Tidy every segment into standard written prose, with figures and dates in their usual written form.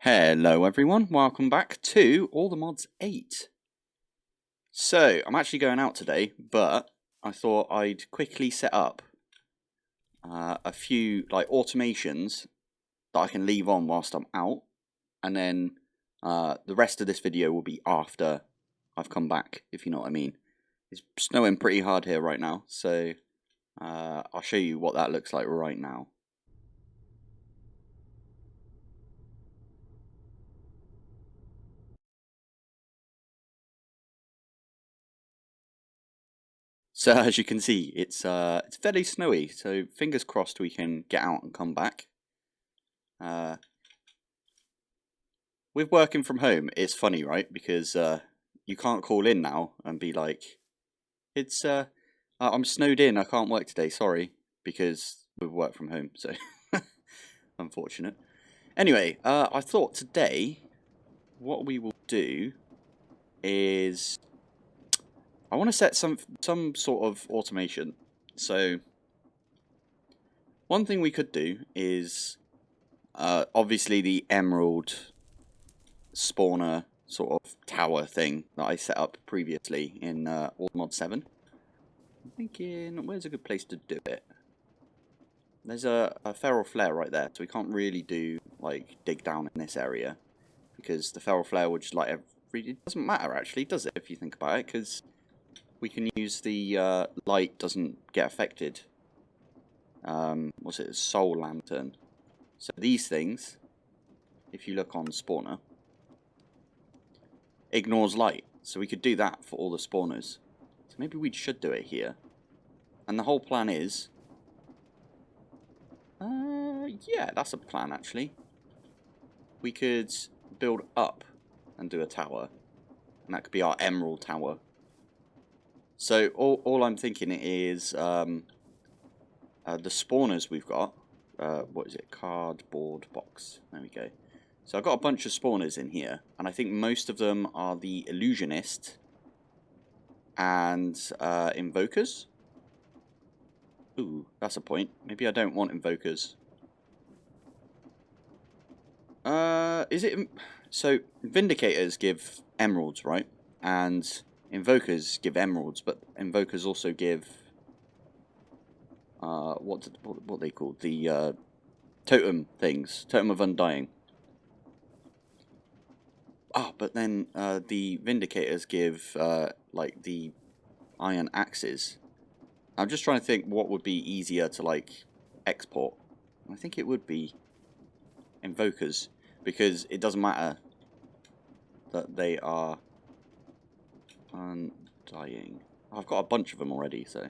Hello everyone, welcome back to All the Mods 8. So, I'm actually going out today, but I thought I'd quickly set up a few automations that I can leave on whilst I'm out, and then the rest of this video will be after I've come back, if you know what I mean. It's snowing pretty hard here right now, so I'll show you what that looks like right now. So as you can see, it's fairly snowy. So fingers crossed we can get out and come back. With working from home, it's funny, right? Because you can't call in now and be like, "It's I'm snowed in. I can't work today. Sorry," because we work from home. So unfortunate. Anyway, I thought today what we will do is I want to set some sort of automation. So one thing we could do is obviously the emerald spawner sort of tower thing that I set up previously in All Mod 7. I'm thinking, where's a good place to do it? There's a feral flare right there, so we can't really do dig down in this area because the feral flare would just it doesn't matter actually, does it, if you think about it, because we can use the light doesn't get affected. What's it? Soul lantern. So these things, if you look on spawner, ignores light. So we could do that for all the spawners. So maybe we should do it here. And the whole plan is... yeah, that's a plan actually. We could build up and do a tower. And that could be our emerald tower. So all I'm thinking is the spawners we've got. What is it? Cardboard box. There we go. So I've got a bunch of spawners in here. And I think most of them are the illusionist and invokers. Ooh, that's a point. Maybe I don't want invokers. Is it... So, Vindicators give emeralds, right? And invokers give emeralds, but invokers also give... what are they called? The totem things. Totem of Undying. Ah, but then the Vindicators give, the iron axes. I'm just trying to think what would be easier to, export. I think it would be invokers, because it doesn't matter that they are undying. I've got a bunch of them already, so...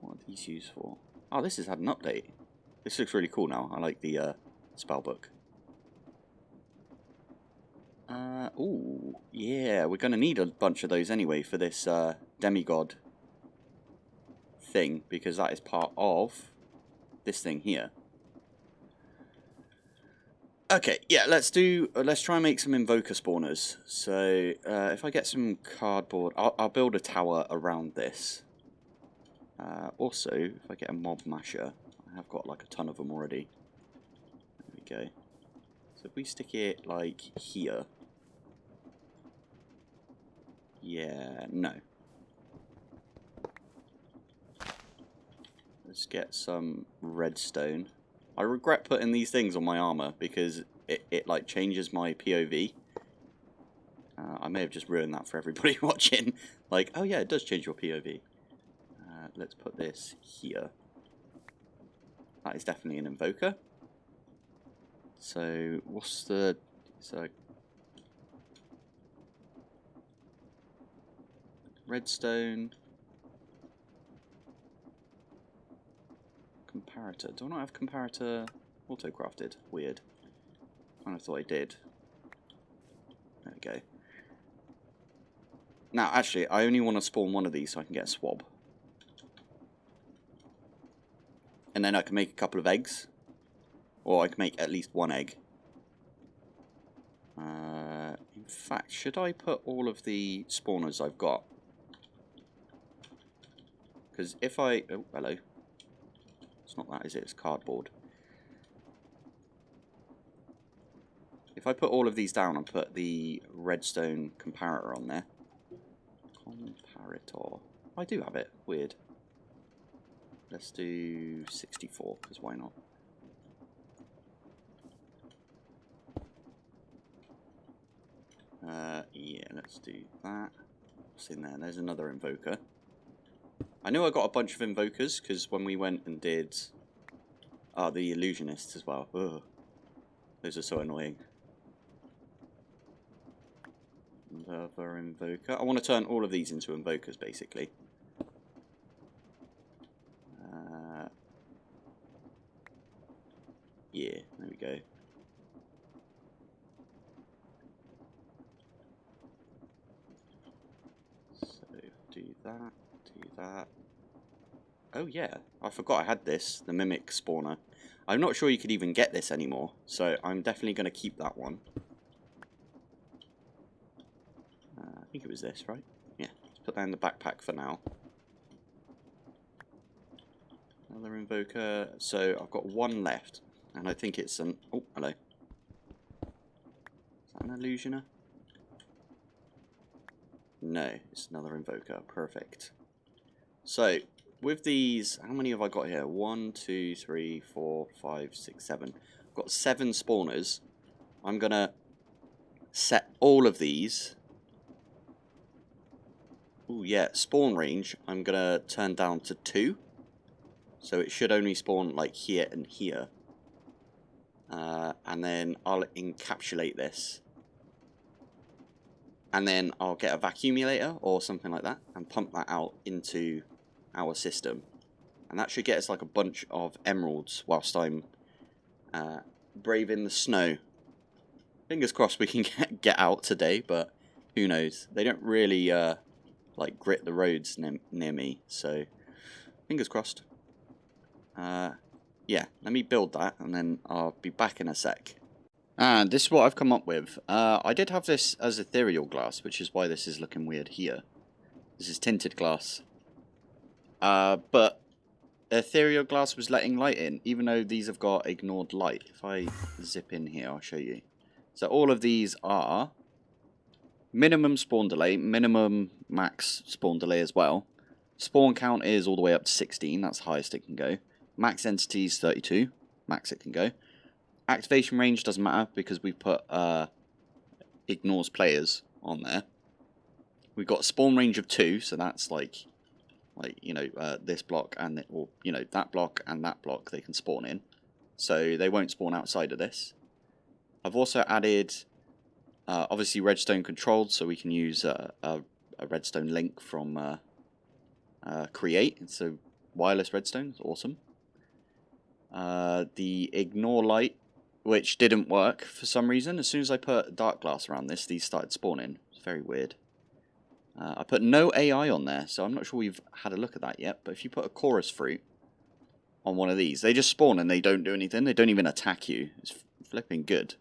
What are these used for? Oh, this has had an update. This looks really cool now. I like the spell book. Ooh, yeah, we're going to need a bunch of those anyway for this demigod thing, because that is part of this thing here. Okay, yeah, let's try and make some invoker spawners. So, if I get some cardboard, I'll build a tower around this. Also, if I get a mob masher, I have got like a ton of them already. There we go. So if we stick it here. Yeah, no. Let's get some redstone. I regret putting these things on my armor because it changes my POV. I may have just ruined that for everybody watching. Oh yeah, it does change your POV. Let's put this here. That is definitely an invoker. So what's the... So redstone. Comparator. Do I not have comparator auto-crafted? Weird. I kind of thought I did. There we go. Now, actually, I only want to spawn one of these so I can get a swab. And then I can make a couple of eggs. Or I can make at least one egg. In fact, should I put all of the spawners I've got? Because if I... Oh, hello. It's not that, is it? It's cardboard. if I put all of these down and put the redstone comparator on there. Comparator. I do have it. Weird. Let's do 64, because why not? Yeah, let's do that. What's in there? There's another invoker. I know I got a bunch of invokers, because when we went and did... Oh, the illusionists as well. Ugh. Those are so annoying. Another invoker. I want to turn all of these into invokers, basically. Yeah, there we go. So, do that, do that. Oh yeah, I forgot I had this, the Mimic Spawner. I'm not sure you could even get this anymore, so I'm definitely going to keep that one. I think it was this, right? Yeah, let's put that in the backpack for now. Another invoker. So I've got one left, and I think it's an... Oh, hello. Is that an illusioner? No, it's another invoker. Perfect. So, with these, how many have I got here? 1, 2, 3, 4, 5, 6, 7. I've got 7 spawners. I'm going to set all of these. Oh yeah, spawn range, I'm going to turn down to 2. So it should only spawn like here and here. And then I'll encapsulate this. And then I'll get a vacuumulator or something like that and pump that out into our system. And that should get us like a bunch of emeralds whilst I'm braving the snow. Fingers crossed we can get out today, but who knows. They don't really like grit the roads near me, so fingers crossed. Yeah, let me build that and then I'll be back in a sec. And this is what I've come up with. I did have this as ethereal glass, which is why this is looking weird here. This is tinted glass. But ethereal glass was letting light in, even though these have got ignored light. If I zip in here, I'll show you. So all of these are minimum spawn delay, minimum max spawn delay as well. Spawn count is all the way up to 16, that's the highest it can go. Max entity is 32, max it can go. Activation range doesn't matter because we put ignores players on there. We've got a spawn range of 2, so that's like you know, this block and or you know, that block and that block they can spawn in, so they won't spawn outside of this. I've also added obviously redstone controlled, so we can use a redstone link from create. It's a wireless redstone. It's awesome. The ignore light, which didn't work for some reason. As soon as I put dark glass around this, these started spawning. It's very weird. I put no AI on there, so I'm not sure we've had a look at that yet. But if you put a chorus fruit on one of these, they just spawn and they don't do anything. They don't even attack you. It's flipping good.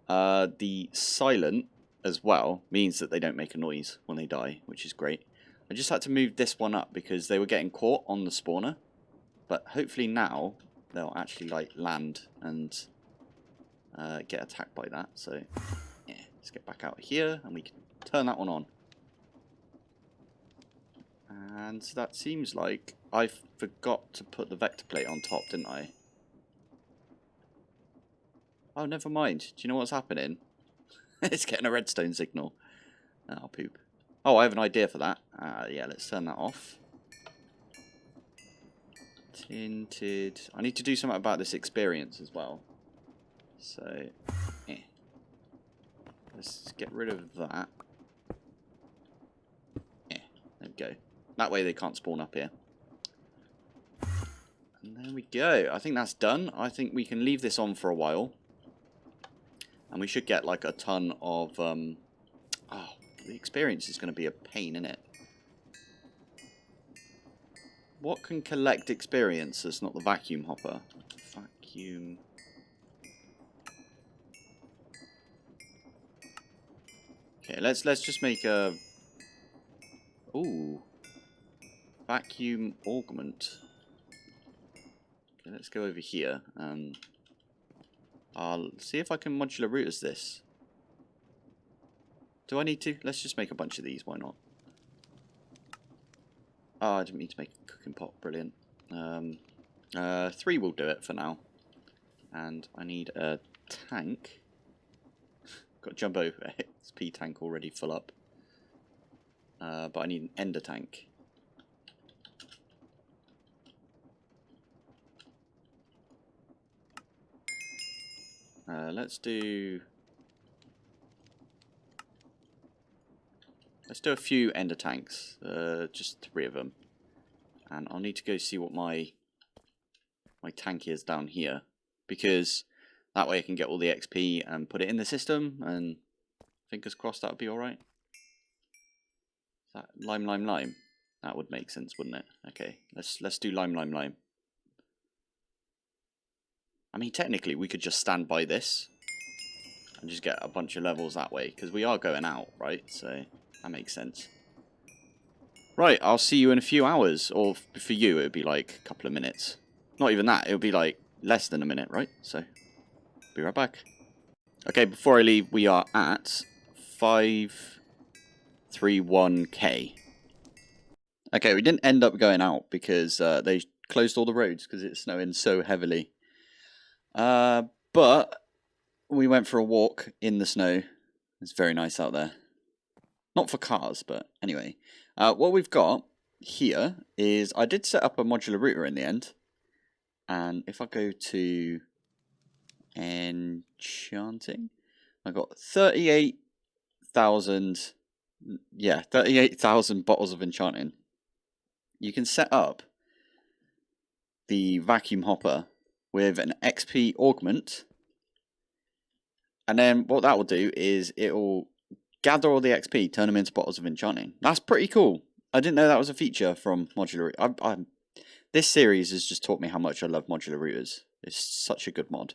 The silent as well means that they don't make a noise when they die, which is great. I just had to move this one up because they were getting caught on the spawner. But hopefully now they'll actually like land and get attacked by that. So yeah, let's get back out here and we can turn that one on. And that seems like I forgot to put the vector plate on top, didn't I? Oh, never mind. Do you know what's happening? It's getting a redstone signal. Oh, poop. Oh, I have an idea for that. Yeah, let's turn that off. Tinted. I need to do something about this experience as well. So, let's get rid of that. Yeah, there we go. That way they can't spawn up here. And there we go. I think that's done. I think we can leave this on for a while. And we should get like a ton of... oh, the experience is going to be a pain, isn't it? What can collect experience that's not the vacuum hopper? Vacuum... Okay, let's just make a... Ooh. Vacuum augment. Okay, let's go over here and... I'll see if I can modular routers this. Do I need to? Let's just make a bunch of these, why not? Oh, I didn't need to make a cooking pot, brilliant. 3 will do it for now. And I need a tank. Got a jumbo XP tank already full up. But I need an ender tank. Let's do a few ender tanks, just 3 of them, and I'll need to go see what my tank is down here, because that way I can get all the XP and put it in the system, and fingers crossed that'll be all right. That lime. That would make sense, wouldn't it? Okay, let's do lime. I mean, technically we could just stand by this and just get a bunch of levels that way, because we are going out, right? So that makes sense. Right, I'll see you in a few hours, or for you it would be like a couple of minutes. Not even that, it would be like less than a minute, right? So, be right back. Okay, before I leave, we are at 531k. Okay, we didn't end up going out because they closed all the roads because it's snowing so heavily. But we went for a walk in the snow. It's very nice out there. Not for cars, but anyway. What we've got here is, I did set up a modular router in the end. And if I go to enchanting, I got 38,000, 38,000 bottles of enchanting. You can set up the vacuum hopper with an XP augment. And then what that will do is it will gather all the XP, turn them into bottles of enchanting. That's pretty cool. I didn't know that was a feature from modular. This series has just taught me how much I love modular routers. It's such a good mod.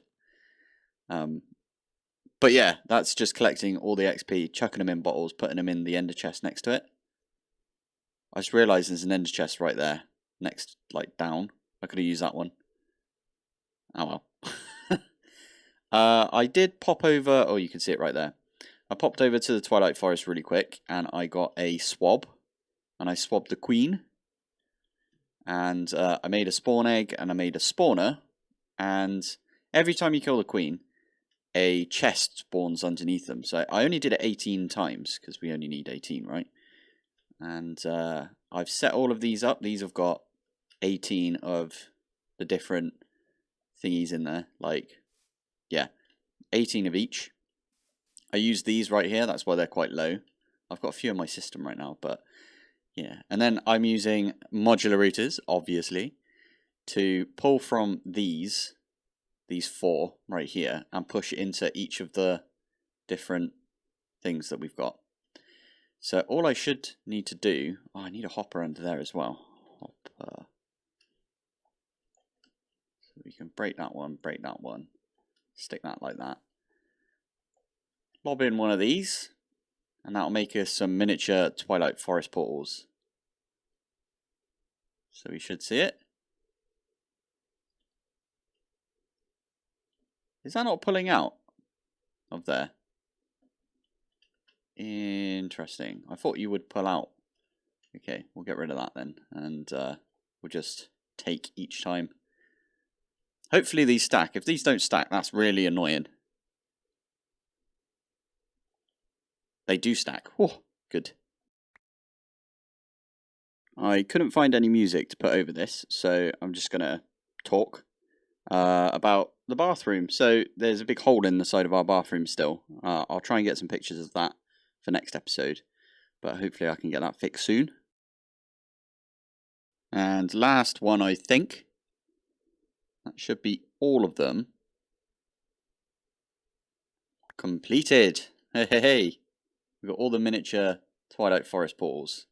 But yeah, that's just collecting all the XP, chucking them in bottles, putting them in the ender chest next to it. I just realised there's an ender chest right there, next, like, down. I could have used that one. Oh well. I did pop over, oh, you can see it right there. I popped over to the Twilight Forest really quick, and I got a swab, and I swabbed the queen. And I made a spawn egg, and I made a spawner, and every time you kill the queen, a chest spawns underneath them. So I only did it 18 times, because we only need 18, right? And I've set all of these up. These have got 18 of the different thingies in there. Like, yeah, 18 of each. I use these right here. That's why they're quite low. I've got a few in my system right now, but yeah. And then I'm using modular routers, obviously, to pull from these 4 right here and push into each of the different things that we've got. So all I should need to do, oh, I need a hopper under there as well. Hopper. So we can break that one, stick that like that. Lob in one of these, and that'll make us some miniature Twilight Forest portals. So we should see it. Is that not pulling out of there? Interesting. I thought you would pull out. Okay, we'll get rid of that then, and we'll just take each time. Hopefully these stack. If these don't stack, that's really annoying. They do stack. Oh, good. I couldn't find any music to put over this, so I'm just going to talk about the bathroom. So there's a big hole in the side of our bathroom still. I'll try and get some pictures of that for next episode, but hopefully I can get that fixed soon. And last one, I think. That should be all of them. Completed. Hey. We've got all the miniature Twilight Forest portals.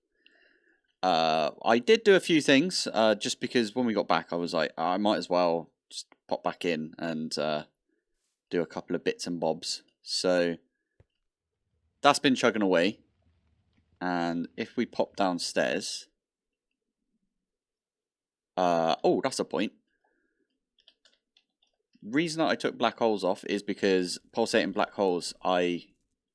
I did do a few things, just because when we got back I was like, I might as well just pop back in and do a couple of bits and bobs. So that's been chugging away. And if we pop downstairs... oh, that's a point. reason that I took black holes off is because pulsating black holes, I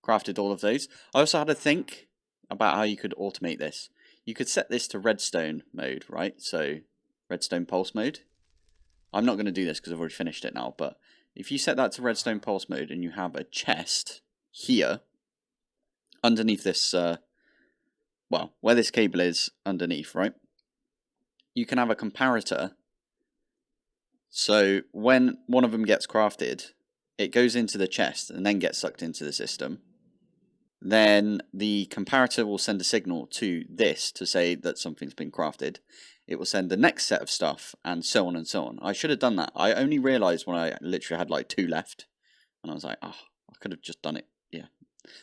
crafted all of those. I also had to think about how you could automate this. You could set this to redstone mode, right? So redstone pulse mode. I'm not going to do this because I've already finished it now, but if you set that to redstone pulse mode and you have a chest here underneath this, well, where this cable is underneath, right? You can have a comparator. So when one of them gets crafted, it goes into the chest and then gets sucked into the system. Then the comparator will send a signal to this to say that something's been crafted. It will send the next set of stuff, and so on and so on. I should have done that. I only realised when I literally had like 2 left, and I was like, oh, I could have just done it. Yeah,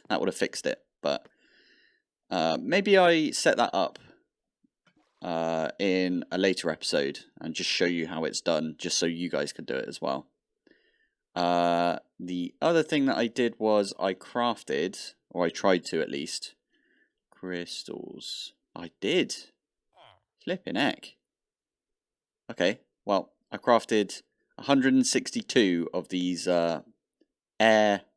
that would have fixed it. But maybe I set that up in a later episode and just show you how it's done, just so you guys could do it as well. The other thing that I did was I crafted, or I tried to at least, crystals. I did. Flipping heck. Okay, well, I crafted 162 of these air,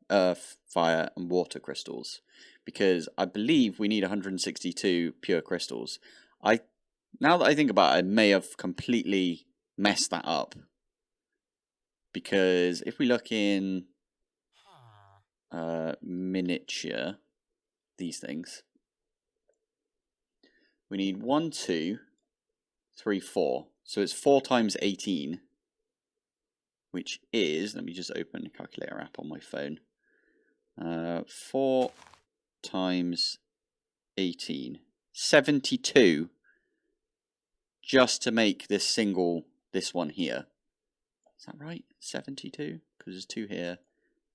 earth, fire, and water crystals, because I believe we need 162 pure crystals. Now that I think about it, I may have completely messed that up, because if we look in miniature, these things, we need 1, 2, 3, 4. So it's 4 times 18, which is, let me just open the calculator app on my phone. 4 times 18, 72, just to make this one here. Is that right? 72? Because there's 2 here,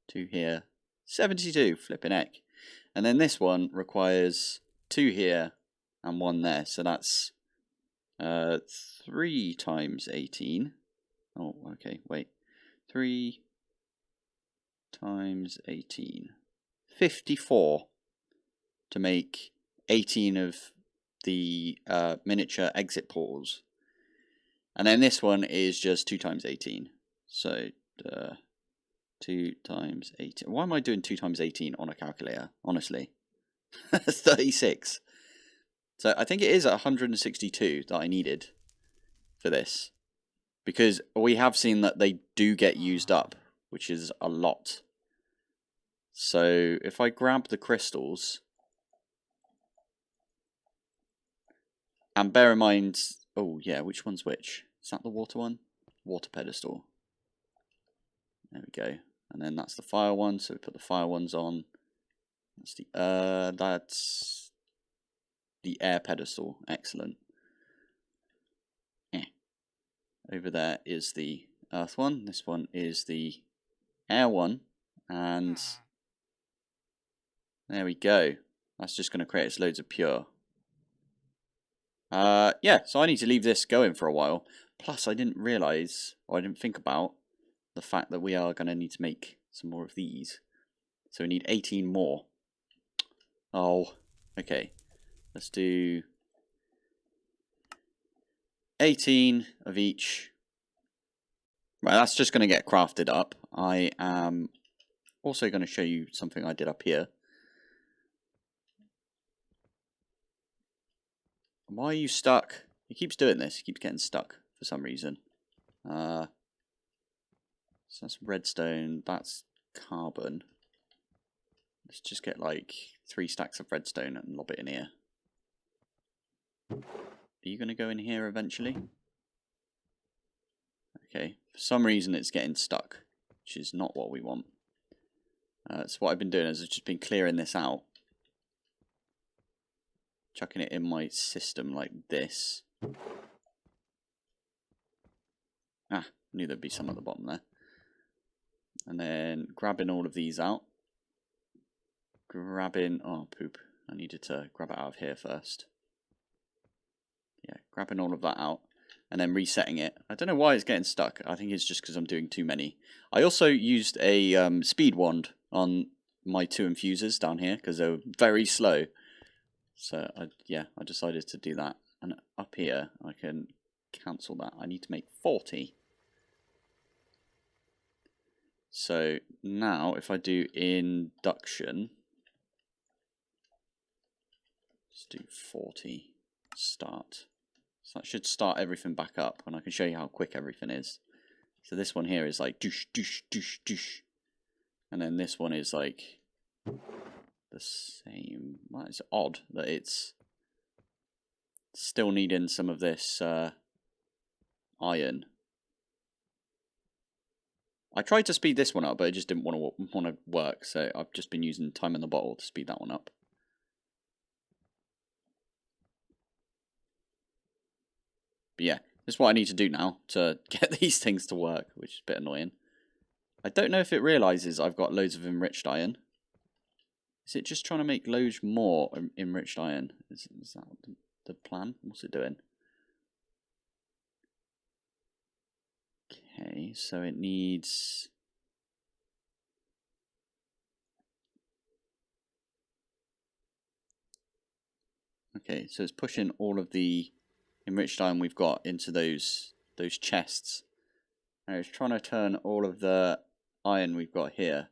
2 here. 72, flipping heck. And then this one requires 2 here and 1 there. So that's 3 times 18. Oh, okay, wait. 3 times 18. 54 to make 18 of the miniature exit portals. And then this one is just 2 times 18. So 2 times 18. Why am I doing 2 times 18 on a calculator? Honestly. 36. So I think it is 162 that I needed for this. Because we have seen that they do get used up, which is a lot. So if I grab the crystals, and bear in mind, oh yeah, which one's which? Is that the water one? Water pedestal. There we go. And then that's the fire one, so we put the fire ones on. That's the air pedestal. Excellent. Over there is the earth one. This one is the air one. And there we go. That's just going to create us loads of pure. Yeah, so I need to leave this going for a while. Plus, I didn't realise, or I didn't think about, the fact that we are going to need to make some more of these. So we need 18 more. Oh, okay. Let's do 18 of each. Right, that's just going to get crafted up. I am also going to show you something I did up here. Why are you stuck? He keeps doing this. He keeps getting stuck for some reason. So that's redstone. That's carbon. Let's just get like 3 stacks of redstone and lob it in here. Are you going to go in here eventually? Okay. For some reason it's getting stuck, which is not what we want. So what I've been doing is I've just been clearing this out. Chucking it in my system like this. Ah, knew there'd be some at the bottom there. And then grabbing all of these out. Grabbing, oh poop, I needed to grab it out of here first. Yeah, grabbing all of that out. And then resetting it. I don't know why it's getting stuck. I think it's just because I'm doing too many. I also used a speed wand on my 2 infusers down here because they were very slow. So, I decided to do that. And up here, I can cancel that. I need to make 40. So now if I do induction, let's do 40 start. So that should start everything back up, and I can show you how quick everything is. So this one here is like douche, douche, douche, douche. And then this one is like the same. Well, it's odd that it's still needing some of this iron. I tried to speed this one up, but it just didn't want to work. So I've just been using time in the bottle to speed that one up. But yeah, this is what I need to do now to get these things to work, which is a bit annoying. I don't know if it realizes I've got loads of enriched iron. Is it just trying to make loads more enriched iron? Is that the plan? What's it doing? Okay, so it needs... Okay, so it's pushing all of the enriched iron we've got into those chests. And it's trying to turn all of the iron we've got here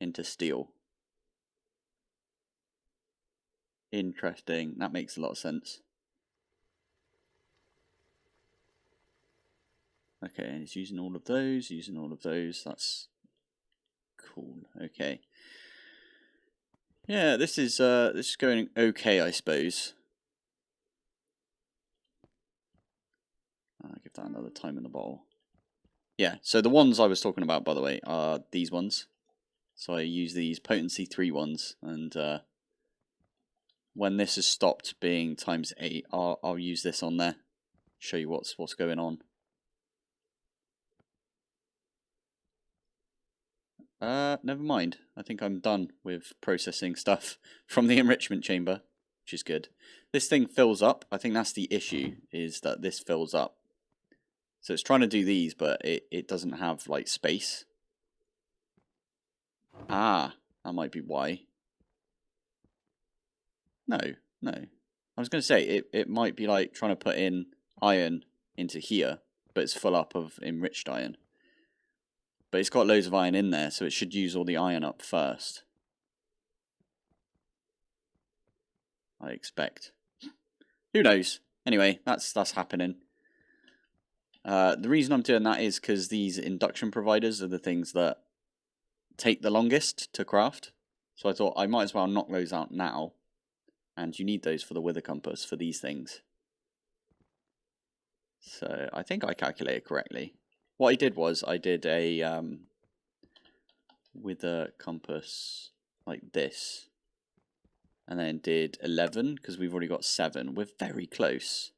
into steel. Interesting. That makes a lot of sense. Okay, and it's using all of those, using all of those. That's cool. Okay. Yeah, this is going okay, I suppose. I'll give that another time in the bottle. Yeah, so the ones I was talking about, by the way, are these ones. So I use these potency 3 ones, and when this has stopped being ×8, I'll use this on there. Show you what's going on. Never mind. I think I'm done with processing stuff from the enrichment chamber, which is good. This thing fills up. I think that's the issue, is that this fills up. So it's trying to do these, but it doesn't have, like, space. Ah, that might be why. No. I was going to say, it might be like trying to put in iron into here, but it's full up of enriched iron. But it's got loads of iron in there, so it should use all the iron up first. I expect. Who knows? Anyway, that's happening. The reason I'm doing that is because these induction providers are the things that take the longest to craft. So I thought I might as well knock those out now. And you need those for the wither compass for these things. So I think I calculated correctly. What I did was I did a wither compass like this. And then did 11 because we've already got 7. We're very close.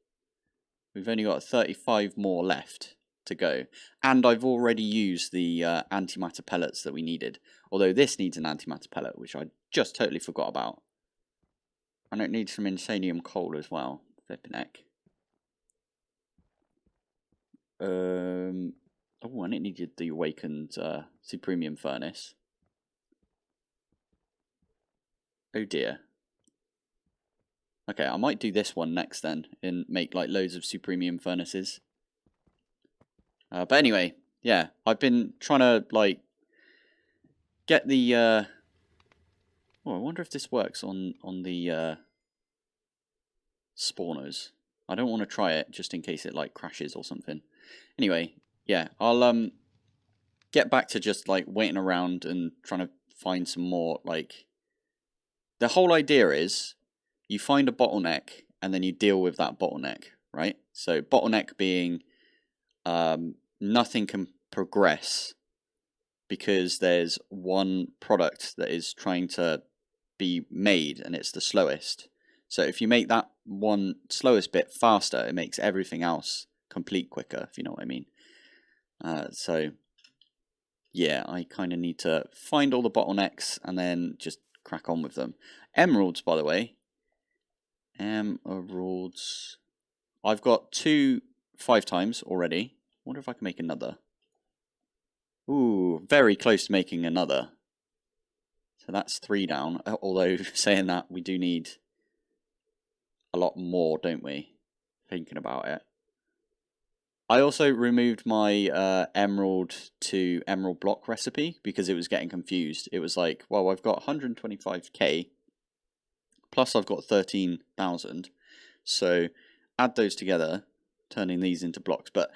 We've only got 35 more left to go. And I've already used the antimatter pellets that we needed. Although this needs an antimatter pellet, which I just totally forgot about. And it needs some insanium coal as well. Flippin' heck. Oh, and it needed the awakened supremium furnace. Oh dear. Okay, I might do this one next then, and make like loads of supremium furnaces. But anyway, yeah, I've been trying to like get the. Oh, I wonder if this works on the spawners. I don't want to try it just in case it like crashes or something. Anyway, yeah, I'll get back to just like waiting around and trying to find some more like. The whole idea is you find a bottleneck and then you deal with that bottleneck, right? So bottleneck being nothing can progress because there's one product that is trying to be made and it's the slowest. So if you make that one slowest bit faster, it makes everything else complete quicker, if you know what I mean. So yeah, I kind of need to find all the bottlenecks and then just crack on with them. Emeralds, by the way. Emeralds. I've got 2 5 times already. Wonder if I can make another. Ooh, very close to making another. So that's 3 down. Although, saying that, we do need a lot more, don't we? Thinking about it. I also removed my emerald to emerald block recipe because it was getting confused. It was like, well, I've got 125k, plus I've got 13,000. So add those together, turning these into blocks. But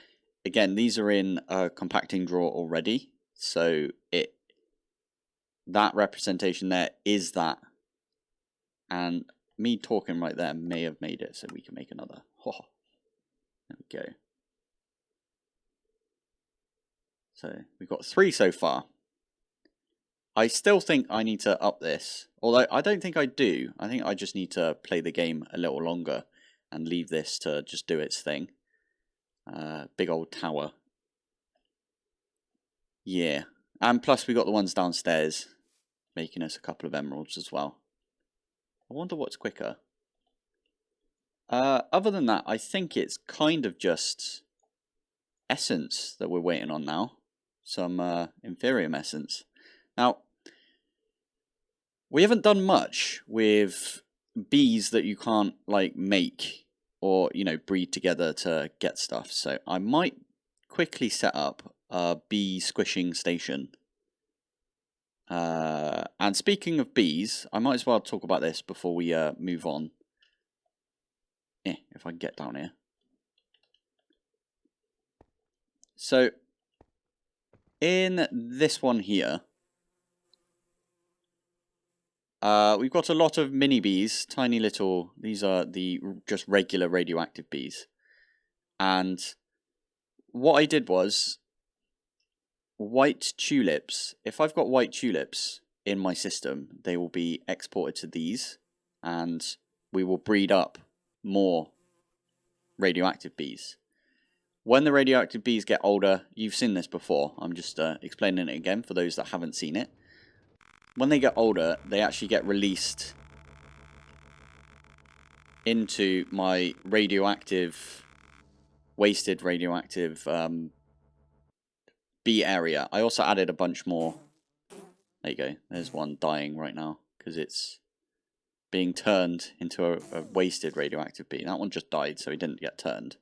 again, these are in a compacting drawer already. So that representation there is that. And me talking right there may have made it so we can make another. Oh, there we go. So we've got 3 so far. I still think I need to up this. Although I don't think I do. I think I just need to play the game a little longer and leave this to just do its thing. Big old tower. Yeah. And plus we got the ones downstairs making us a couple of emeralds as well. I wonder what's quicker. Other than that, I think it's kind of just essence that we're waiting on now. Some Inferium essence. Now, we haven't done much with bees that you can't like make or, you know, breed together to get stuff. So I might quickly set up a bee squishing station. And speaking of bees, I might as well talk about this before we move on. If I can get down here. So in this one here, we've got a lot of mini bees, tiny little, these are the just regular radioactive bees. And what I did was, white tulips, if I've got white tulips in my system, they will be exported to these, and we will breed up more radioactive bees. When the radioactive bees get older, you've seen this before, I'm just explaining it again for those that haven't seen it. When they get older, they actually get released into my radioactive, wasted radioactive bee area. I also added a bunch more. There you go. There's one dying right now because it's being turned into a wasted radioactive bee. That one just died, so he didn't get turned.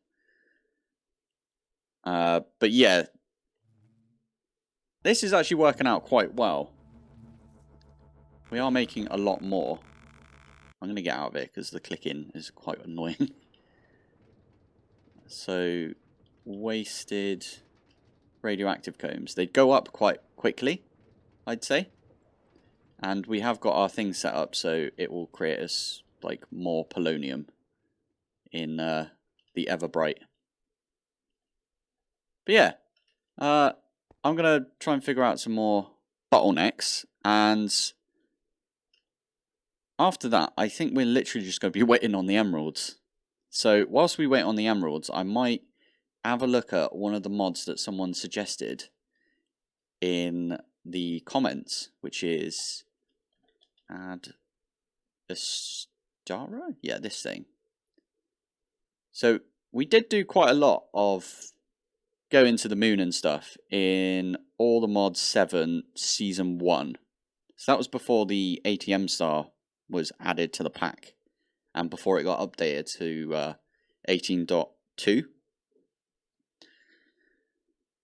But yeah, this is actually working out quite well. We are making a lot more. I'm going to get out of it because the clicking is quite annoying. So, wasted radioactive combs. They go up quite quickly, I'd say. And we have got our thing set up so it will create us like more polonium in the Everbright. But yeah, I'm going to try and figure out some more bottlenecks, and after that, I think we're literally just going to be waiting on the emeralds. So whilst we wait on the emeralds, I might have a look at one of the mods that someone suggested in the comments, which is add a star. Yeah, this thing. So we did do quite a lot of going to the moon and stuff in all the mods 7 season 1. So that was before the ATM star was added to the pack and before it got updated to 18.2.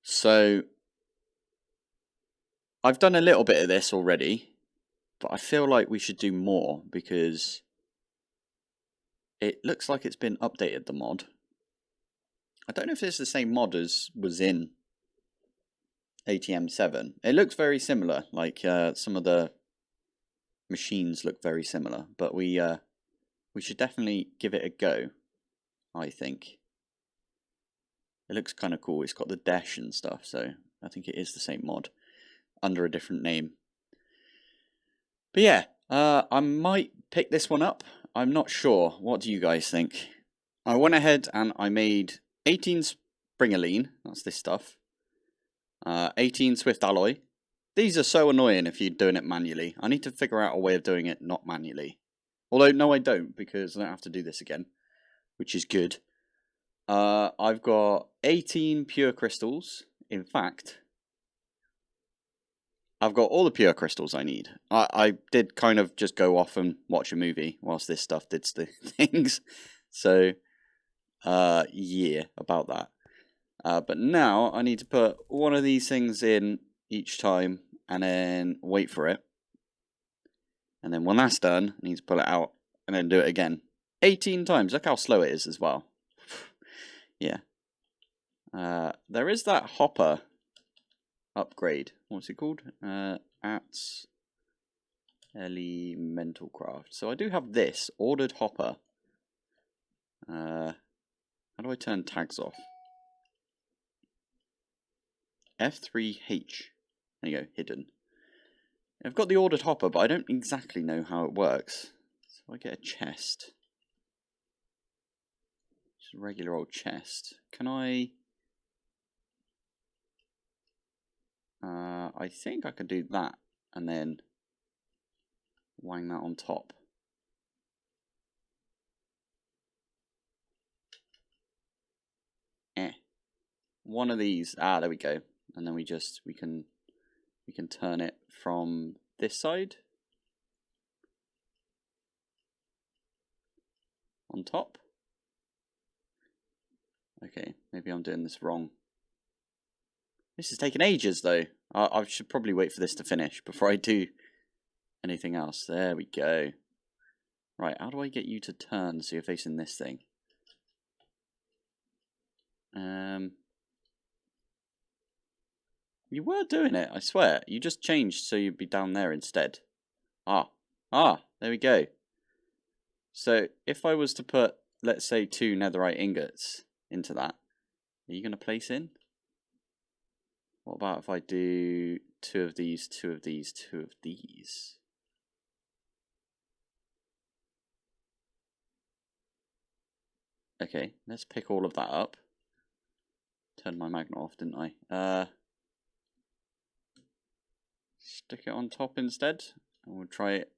So I've done a little bit of this already, but I feel like we should do more because it looks like it's been updated, the mod. I don't know if it's the same mod as was in ATM 7. It looks very similar, like some of the machines look very similar, but we should definitely give it a go, I think. It looks kind of cool. It's got the dash and stuff, so I think it is the same mod under a different name. But yeah, I might pick this one up. I'm not sure. What do you guys think? I went ahead and I made 18 Springaline, that's this stuff. 18 Swift Alloy. These are so annoying if you're doing it manually. I need to figure out a way of doing it not manually. Although, no I don't, because I don't have to do this again, which is good. I've got 18 pure crystals. In fact, I've got all the pure crystals I need. I did kind of just go off and watch a movie whilst this stuff did things. So, yeah, about that. But now I need to put one of these things in each time and then wait for it. And then when that's done, I need to pull it out and then do it again. 18 times. Look how slow it is as well. Yeah. There is that hopper upgrade. What's it called? At Elemental Craft. So I do have this ordered hopper. How do I turn tags off? F3H. There you go, hidden. I've got the ordered hopper, but I don't exactly know how it works. So I get a chest. Just a regular old chest. Can I... I think I could do that and then wang that on top. One of these. Ah, there we go. And then we can turn it from this side on top. Okay, maybe I'm doing this wrong. This is taking ages though. I should probably wait for this to finish before I do anything else. There we go. Right, how do I get you to turn so you're facing this thing? You were doing it, I swear. You just changed so you'd be down there instead. Ah, there we go. So if I was to put, let's say, 2 netherite ingots into that, are you going to place in? What about if I do 2 of these, 2 of these, 2 of these? Okay, let's pick all of that up. Turned my magnet off, didn't I? Stick it on top instead. And we'll try it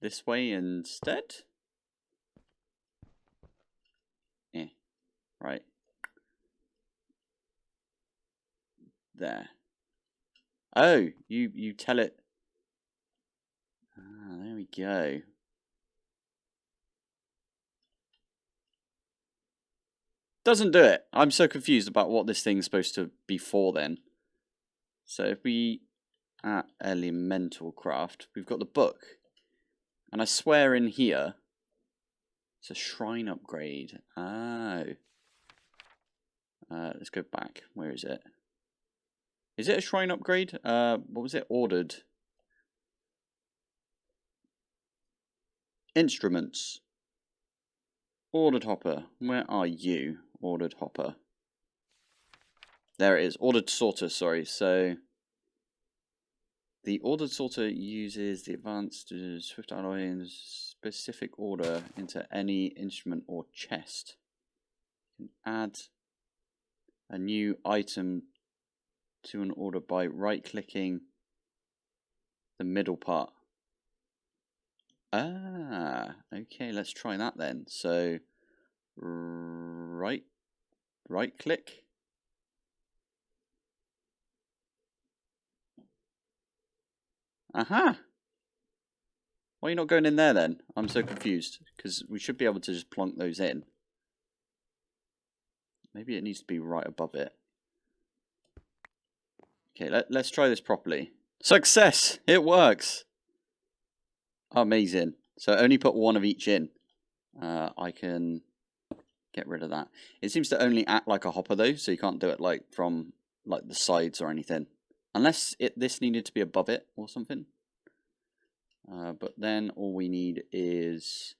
this way instead. Right. There. Oh, you tell it. Ah, there we go. Doesn't do it. I'm so confused about what this thing's supposed to be for then. So if we at Elemental Craft, we've got the book. And I swear in here, it's a shrine upgrade. Oh. Let's go back. Where is it? Is it a shrine upgrade? What was it? Ordered. Instruments. Ordered hopper. Where are you? Ordered hopper. There it is. Ordered sorter, sorry. So the ordered sorter uses the advanced swift alloy in specific order into any instrument or chest. You can add a new item to an order by right-clicking the middle part. Ah, okay, let's try that then. So, right click. Aha! Why are you not going in there then? I'm so confused, because we should be able to just plonk those in. Maybe it needs to be right above it. Okay, let's try this properly. Success! It works! Amazing. So only put 1 of each in. I can get rid of that. It seems to only act like a hopper though, so you can't do it like from like the sides or anything. Unless this needed to be above it or something. But then all we need is...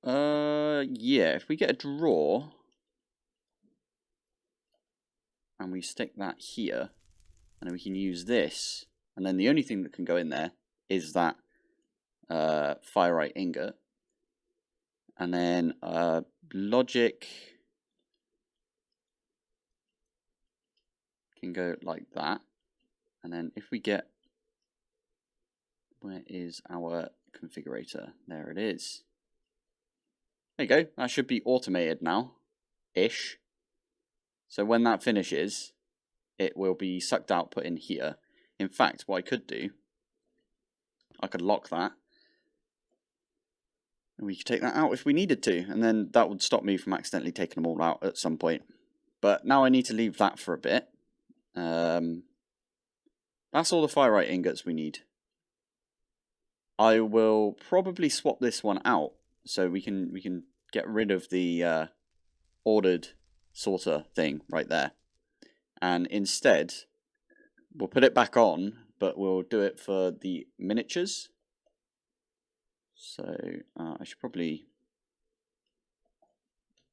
yeah, if we get a drawer... and we stick that here, and then we can use this, and then the only thing that can go in there is that firite ingot. And then logic can go like that. And then if we get, where is our configurator? There it is. There you go. That should be automated now, ish. So when that finishes, it will be sucked out, put in here. In fact, what I could do, I could lock that. We could take that out if we needed to, and then that would stop me from accidentally taking them all out at some point. But now I need to leave that for a bit. That's all the Firite ingots we need. I will probably swap this one out so we can get rid of the ordered sorter thing right there, and instead we'll put it back on, but we'll do it for the miniatures. So I should probably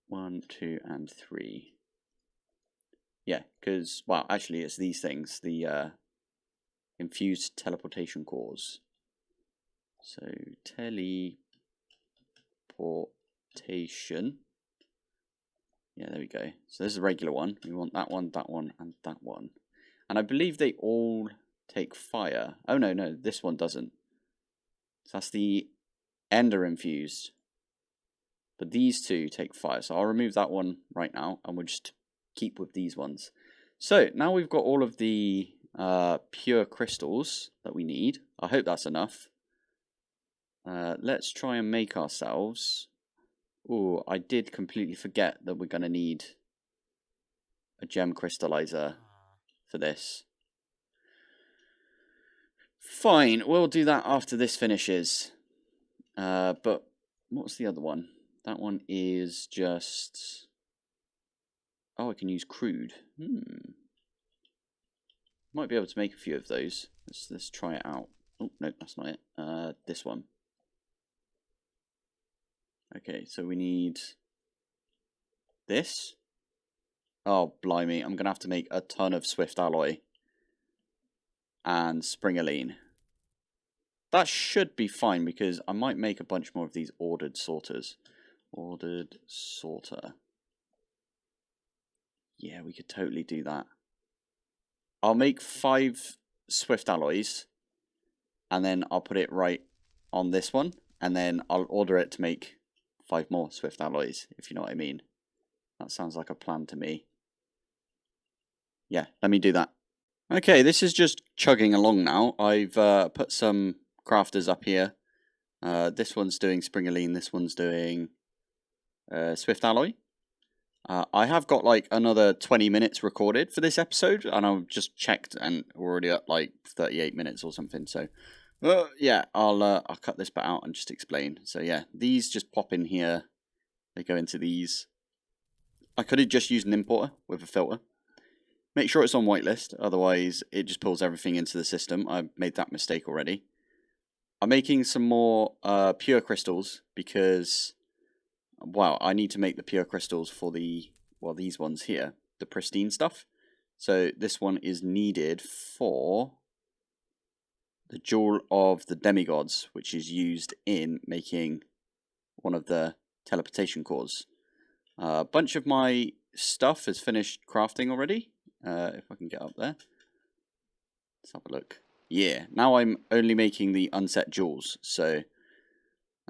1, 2, and 3. Yeah, because, well, actually it's these things, the infused teleportation cores. So teleportation. Yeah, there we go. So this is a regular one. We want that one, and that one. And I believe they all take fire. Oh no, this one doesn't. So that's the Ender infused. But these two take fire. So I'll remove that one right now, and we'll just keep with these ones. So now we've got all of the pure crystals that we need. I hope that's enough. Let's try and make ourselves... Oh, I did completely forget that we're going to need a gem crystallizer for this. Fine, we'll do that after this finishes. But what's the other one? That one is just... Oh, I can use crude. Might be able to make a few of those. Let's try it out. Oh, no, that's not it. This one. Okay, so we need this. Oh, blimey. I'm going to have to make a ton of Swift Alloy and Springaline. That should be fine because I might make a bunch more of these ordered sorters. Ordered sorter. Yeah, we could totally do that. I'll make 5 Swift Alloys and then I'll put it right on this one and then I'll order it to make 5 more Swift Alloys, if you know what I mean. That sounds like a plan to me. Yeah, let me do that. Okay, this is just chugging along now. I've put some crafters up here. This one's doing Springaline, this one's doing Swift Alloy. I have got like another 20 minutes recorded for this episode, and I've just checked and we're already at like 38 minutes or something, so... yeah, I'll cut this bit out and just explain. So yeah, these just pop in here. They go into these. I could have just used an importer with a filter. Make sure it's on whitelist, otherwise it just pulls everything into the system. I made that mistake already. I'm making some more pure crystals because, well, I need to make the pure crystals for the, well, these ones here, the pristine stuff. So this one is needed for the Jewel of the Demigods, which is used in making one of the teleportation cores. A bunch of my stuff is finished crafting already. If I can get up there. Let's have a look. Yeah, now I'm only making the unset jewels. So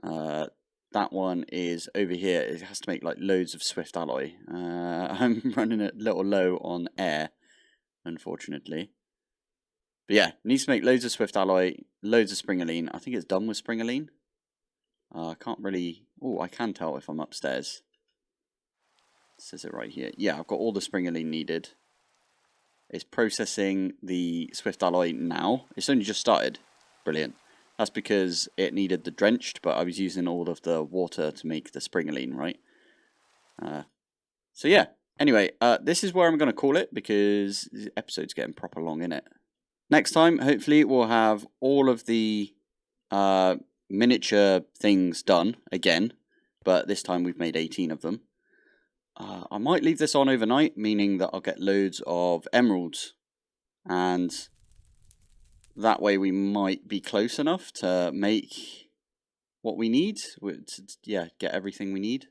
that one is over here. It has to make like loads of Swift Alloy. I'm running a little low on air, unfortunately. But yeah, needs to make loads of Swift Alloy, loads of Springaline. I think it's done with Springaline. I can't really... Oh, I can tell if I'm upstairs. It says it right here. Yeah, I've got all the Springaline needed. It's processing the Swift Alloy now. It's only just started. Brilliant. That's because it needed the drenched, but I was using all of the water to make the Springaline, right? So yeah, anyway, this is where I'm going to call it because the episode's getting proper long, innit? Next time, hopefully, we'll have all of the miniature things done again, but this time we've made 18 of them. I might leave this on overnight, meaning that I'll get loads of emeralds, and that way we might be close enough to make what we need, yeah, get everything we need.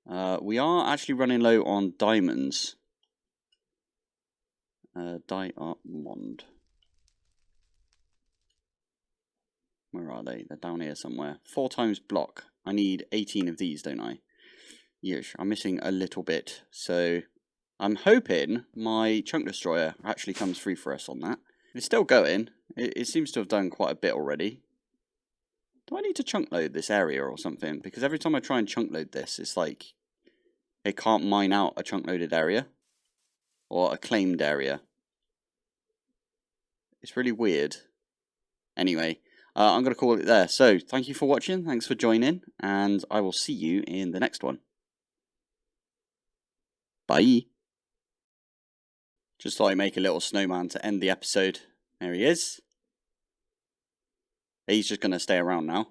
We are actually running low on diamonds. Diamond. Where are they? They're down here somewhere. 4 times block. I need 18 of these, don't I? Yes, I'm missing a little bit. So I'm hoping my chunk destroyer actually comes free for us on that. It's still going. It seems to have done quite a bit already. Do I need to chunk load this area or something? Because every time I try and chunk load this, it's like it can't mine out a chunk loaded area or a claimed area. It's really weird. Anyway, I'm going to call it there. So, thank you for watching. Thanks for joining. And I will see you in the next one. Bye. Just thought I'd make a little snowman to end the episode. There he is. He's just going to stay around now.